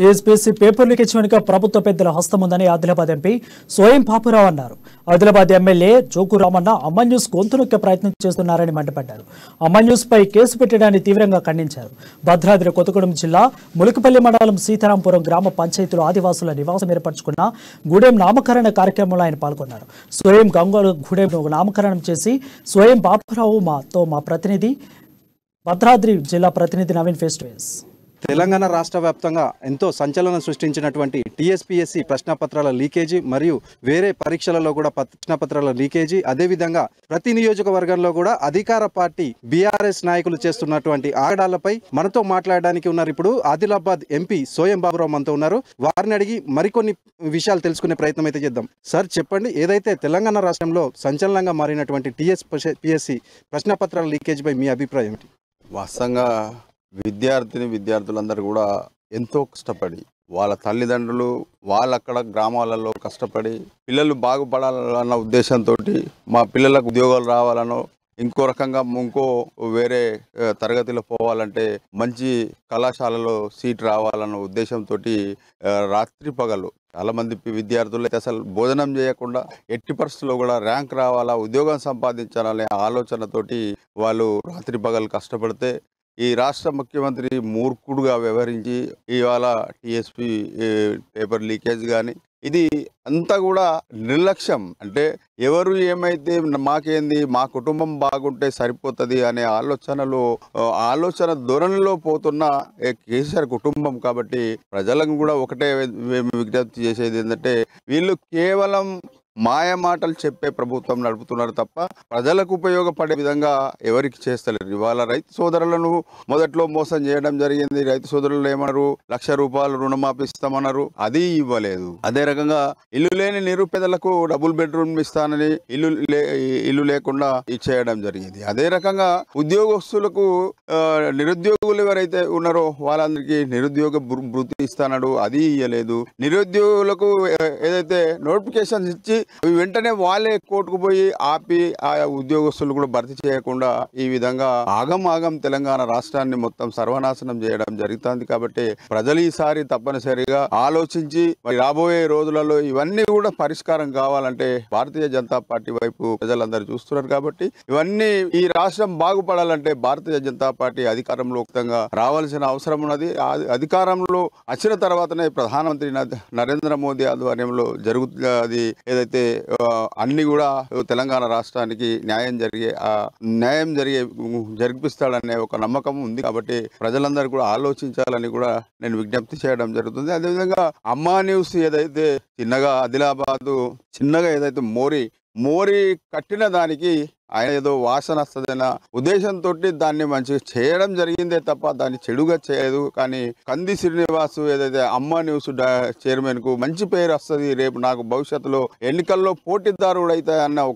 TSPSC paper leakage వెనుక ప్రభుత్వ పెద్దల హస్తం ఉందని ఆదిలాబాద్ ఎంపీ స్వయం పాపురావు అన్నారు. ఆదిలాబాద్ ఎమ్మెల్యే జోకు రామన్న అమ్మ న్యూస్ గొంతు నొక్కే ప్రయత్నం చేస్తున్నారని మండిపడ్డారు. అమ్మ న్యూస్ పై కేసు పెట్టడాన్ని తీవ్రంగా ఖండించారు. భద్రాద్రి కొత్తగూడెం జిల్లా ములకపల్లి మండలం సీతారాంపురం గ్రామ పంచాయతీలో ఆదివాసుల నివాసం ఏర్పరచుకున్న గూడెం నామకరణ కార్యక్రమంలో ఆయన పాల్గొన్నారు. స్వయం గంగోలు గూడెంను నామకరణం చేసి స్వయం పాపురావు మా ప్రతినిధి భద్రాద్రి జిల్లా ప్రతినిధి Naveen face to face. Telangana రాష్ట్ర వ్యాప్తంగా ఎంతో సంచలనం సృష్టించినటువంటి టీఎస్పీఎస్సీ ప్రశ్నపత్రాల లీకేజీ మరియు వేరే పరీక్షలలో కూడా ప్రశ్నపత్రాల లీకేజీ, అదేవిధంగా ప్రతి నియోజకవర్గంలో కూడా అధికార పార్టీ బీఆర్ఎస్ నాయకులు చేస్తున్నటువంటి ఆగడాలపై మనతో మాట్లాడడానికి ఉన్నారు ఇప్పుడు ఆదిలాబాద్ ఎంపీ స్వయం బాబురావు మనతో ఉన్నారు. వారిని అడిగి మరికొన్ని విషయాలు తెలుసుకునే ప్రయత్నం అయితే చేద్దాం. సార్ చెప్పండి, ఏదైతే తెలంగాణ రాష్ట్రంలో సంచలనంగా మారినటువంటి టీఎస్పీఎస్సీ ప్రశ్నపత్రాల లీకేజీపై మీ అభిప్రాయం ఏంటి? వాస్తవంగా విద్యార్థులందరూ కూడా ఎంతో కష్టపడి వాళ్ళ తల్లిదండ్రులు వాళ్ళక్కడ గ్రామాలలో కష్టపడి పిల్లలు బాగుపడాలన్న ఉద్దేశంతో మా పిల్లలకు ఉద్యోగాలు రావాలనో ఇంకో రకంగా వేరే తరగతిలో పోవాలంటే మంచి కళాశాలలో సీట్ రావాలన్న ఉద్దేశంతో రాత్రి పగలు చాలామంది విద్యార్థులు అయితే అసలు భోజనం చేయకుండా ఎట్టి పరిస్థితుల్లో కూడా ర్యాంక్ రావాలా, ఉద్యోగం సంపాదించాలనే ఆలోచనతోటి వాళ్ళు రాత్రి పగలు కష్టపడితే ఈ రాష్ట్ర ముఖ్యమంత్రి మూర్ఖుడుగా వ్యవహరించి ఇవాళ టీఎస్పీ పేపర్ లీకేజ్ కానీ ఇది అంతా కూడా నిర్లక్ష్యం. అంటే ఎవరు ఏమైతే మాకేంది, మా కుటుంబం బాగుంటే సరిపోతుంది అనే ఆలోచన ధోరణిలో పోతున్న కేసీఆర్ కుటుంబం. కాబట్టి ప్రజలకు కూడా ఒకటే విజ్ఞప్తి చేసేది ఏంటంటే వీళ్ళు కేవలం మాయ మాటలు చెప్పే ప్రభుత్వం నడుపుతున్నారు తప్ప ప్రజలకు ఉపయోగపడే విధంగా ఎవరికి చేస్తలేరు. ఇవాళ రైతు సోదరులను మొదట్లో మోసం చేయడం జరిగింది. రైతు సోదరులు ఏమన్నారు, ₹1,00,000 రుణమాఫీ ఇస్తామన్నారు, అది ఇవ్వలేదు. అదే రకంగా ఇల్లు లేని నిరుపేదలకు డబుల్ బెడ్రూమ్ ఇస్తానని ఇల్లు లేకుండా ఇచ్చేయడం జరిగింది. అదే రకంగా ఉద్యోగస్తులకు నిరుద్యోగులు ఎవరైతే ఉన్నారో వాళ్ళందరికీ నిరుద్యోగ భృతి ఇస్తానడు, అది ఇవ్వలేదు. నిరుద్యోగులకు ఏదైతే నోటిఫికేషన్ ఇచ్చి వెంటనే వాళ్ళే కోర్టుకు పోయి ఆపి ఆ ఉద్యోగస్తులు కూడా భర్తీ చేయకుండా ఈ విధంగా ఆగం తెలంగాణ రాష్ట్రాన్ని మొత్తం సర్వనాశనం చేయడం జరుగుతుంది. కాబట్టి ప్రజలు ఈసారి తప్పనిసరిగా ఆలోచించి రాబోయే రోజులలో ఇవన్నీ కూడా పరిష్కారం కావాలంటే భారతీయ జనతా పార్టీ వైపు ప్రజలందరూ చూస్తున్నారు. కాబట్టి ఇవన్నీ ఈ రాష్ట్రం బాగుపడాలంటే భారతీయ జనతా పార్టీ అధికారంలో రావాల్సిన అవసరం ఉన్నది. అధికారంలో వచ్చిన తర్వాతనే ప్రధానమంత్రి నరేంద్ర మోదీ ఆధ్వర్యంలో జరుగుతుంది ఏదైతే అన్ని కూడా తెలంగాణ రాష్ట్రానికి న్యాయం జరిపిస్తాడనే ఒక నమ్మకం ఉంది. కాబట్టి ప్రజలందరూ కూడా ఆలోచించాలని కూడా నేను విజ్ఞప్తి చేయడం జరుగుతుంది. అదేవిధంగా అమ్మా న్యూస్ ఏదైతే చిన్నగా ఏదైతే మోరీ కట్టిన దానికి ఆయన ఏదో వాసన వస్తుందన్న ఉద్దేశంతో దాన్ని మంచిగా చేయడం జరిగిందే తప్ప దాన్ని చెడుగా చేయదు. కానీ కంది శ్రీనివాసు ఏదైతే అమ్మ న్యూస్ చైర్మన్ కు మంచి పేరు వస్తుంది, రేపు నాకు భవిష్యత్తులో ఎన్నికల్లో పోటీదారుడు అయితే అన్న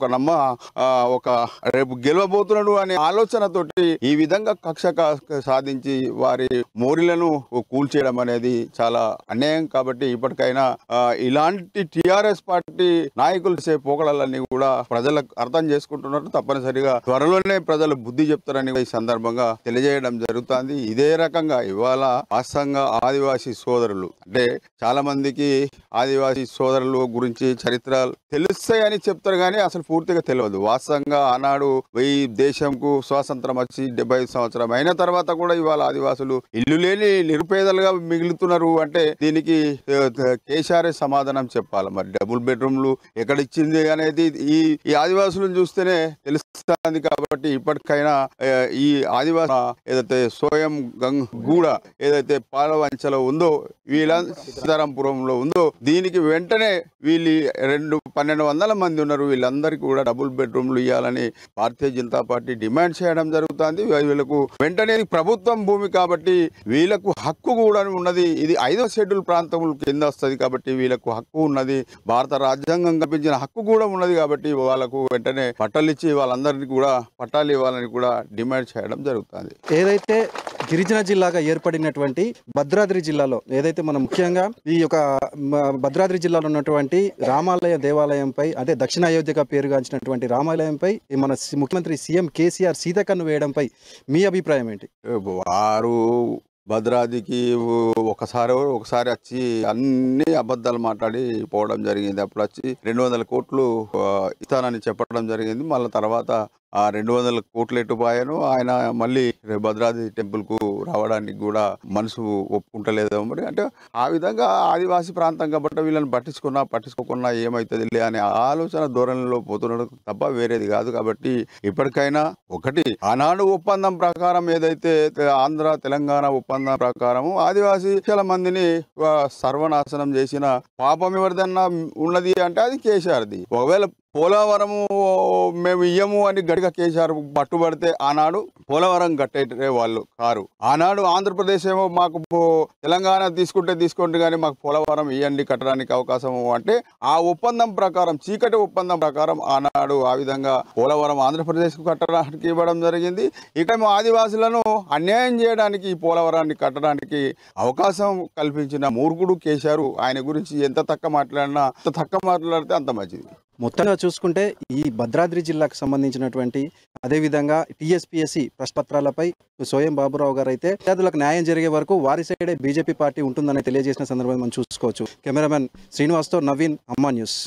ఒక రేపు గెలవబోతున్నాడు అనే ఆలోచనతోటి ఈ విధంగా కక్ష సాధించి వారి మోరీలను కూల్చేయడం అనేది చాలా అన్యాయం. కాబట్టి ఇప్పటికైనా ఇలాంటి టీఆర్ఎస్ పార్టీ నాయకులు చేసే పోకడలన్నీ కూడా ప్రజలకు అర్థం చేసుకుంటున్నారు. తప్పనిసరిగా త్వరలోనే ప్రజలు బుద్ధి చెప్తారని ఈ సందర్భంగా తెలియజేయడం జరుగుతుంది. ఇదే రకంగా ఇవాళ వాస్తవంగా ఆదివాసీ సోదరులు అంటే చాలా మందికి ఆదివాసీ సోదరుల గురించి చరిత్రలు తెలుస్తాయని చెప్తారు కానీ అసలు పూర్తిగా తెలియదు. వాస్తవంగా ఆనాడు ఈ దేశంకు స్వాతంత్రం వచ్చి 75 సంవత్సరం అయిన తర్వాత కూడా ఇవాళ ఆదివాసులు ఇల్లు లేని నిరుపేదలుగా మిగులుతున్నారు. అంటే దీనికి కేసీఆర్ సమాధానం చెప్పాలి. మరి డబుల్ బెడ్రూమ్లు ఎక్కడిచ్చింది అనేది ఈ ఆదివాసులను చూస్తేనే తెలుస్తుంది. కాబట్టి ఇప్పటికైనా ఈ ఆదివాసి ఏదైతే స్వయం గూడ ఏదైతే పాలవంచలో ఉందో సీతారాంపురంలో ఉందో దీనికి వెంటనే వీళ్ళు 1,200 మంది ఉన్నారు. వీళ్ళందరికీ కూడా డబుల్ బెడ్రూమ్లు ఇవ్వాలని భారతీయ జనతా పార్టీ డిమాండ్ చేయడం జరుగుతుంది. వీళ్ళకు వెంటనే ప్రభుత్వం భూమి కాబట్టి వీళ్ళకు హక్కు కూడా ఉన్నది. ఇది 5వ షెడ్యూల్ ప్రాంతం కింద వస్తుంది కాబట్టి వీళ్ళకు హక్కు ఉన్నది. భారత రాజ్యాంగం కల్పించిన హక్కు కూడా ఉన్నది. కాబట్టి వాళ్ళకు వెంటనే పట్టాలు ఇచ్చి వాళ్ళందరినీ కూడా పట్టాలు ఇవ్వాలని కూడా డిమాండ్ చేయడం జరుగుతుంది. ఏదైతే గిరిజన జిల్లాగా ఏర్పడినటువంటి భద్రాద్రి జిల్లాలో ఏదైతే మనం ముఖ్యంగా ఈ యొక్క భద్రాద్రి జిల్లాలో ఉన్నటువంటి రామాలయ దేవాలయంపై అంటే దక్షిణ అయోధ్యగా పేరుగాంచినటువంటి రామాలయంపై మన ముఖ్యమంత్రి సీఎం కేసీఆర్ సీతకన్ను వేయడంపై మీ అభిప్రాయం ఏంటి? వారు భద్రాద్రికి ఒకసారి వచ్చి అన్ని అబద్ధాలు మాట్లాడి పోవడం జరిగింది. అప్పుడు వచ్చి 200 కోట్లు ఇస్తానని చెప్పడం జరిగింది. మళ్ళీ తర్వాత ఆ 200 కోట్లు ఎట్టుపోయాను. ఆయన మళ్ళీ భద్రాద్రి టెంపుల్కు రావడానికి కూడా మనసు ఒప్పుకుంటలేదో మరి. అంటే ఆ విధంగా ఆదివాసీ ప్రాంతం కాబట్టి వీళ్ళని పట్టించుకోకున్నా ఏమవుతుంది అనే ఆలోచన ధోరణిలో పోతున్నాడు తప్ప వేరేది కాదు. కాబట్టి ఇప్పటికైనా ఒకటి ఆనాడు ఒప్పందం ప్రకారం ఏదైతే ఆంధ్ర తెలంగాణ ఒప్పందం ప్రకారం ఆదివాసీ చాలా మందిని సర్వనాశనం చేసిన పాపం ఎవరిదన్నా ఉన్నది అంటే అది కేసీఆర్ది. ఒకవేళ పోలవరము మేము ఇయ్యము అని గట్టిగా కేసీఆర్ పట్టుబడితే ఆనాడు పోలవరం కట్టే వాళ్ళు కారు. ఆనాడు ఆంధ్రప్రదేశ్ ఏమో మాకు తెలంగాణ తీసుకోండి కానీ మాకు పోలవరం ఇయ్యండి కట్టడానికి అవకాశం అంటే ఆ ఒప్పందం ప్రకారం చీకటి ఒప్పందం ప్రకారం ఆనాడు ఆ విధంగా పోలవరం ఆంధ్రప్రదేశ్కు కట్టడానికి ఇవ్వడం జరిగింది. ఇక ఆదివాసులను అన్యాయం చేయడానికి ఈ పోలవరాన్ని కట్టడానికి అవకాశం కల్పించిన మూర్ఖుడు కేసీఆర్. ఆయన గురించి ఎంత తక్కువ మాట్లాడితే అంత మంచిది. మొత్తంగా చూసుకుంటే ఈ భద్రాద్రి జిల్లాకు సంబంధించినటువంటి అదేవిధంగా టీఎస్పీఎస్సీ ప్రశ్నపత్రాలపై సోయం బాబురావు గారు అయితే విద్యార్థులకు న్యాయం జరిగే వరకు వారి సైడే బీజేపీ పార్టీ ఉంటుందని తెలియజేసిన సందర్భంగా మనం చూసుకోవచ్చు. కెమెరామెన్ శ్రీనివాస్తో నవీన్, అమ్మా న్యూస్.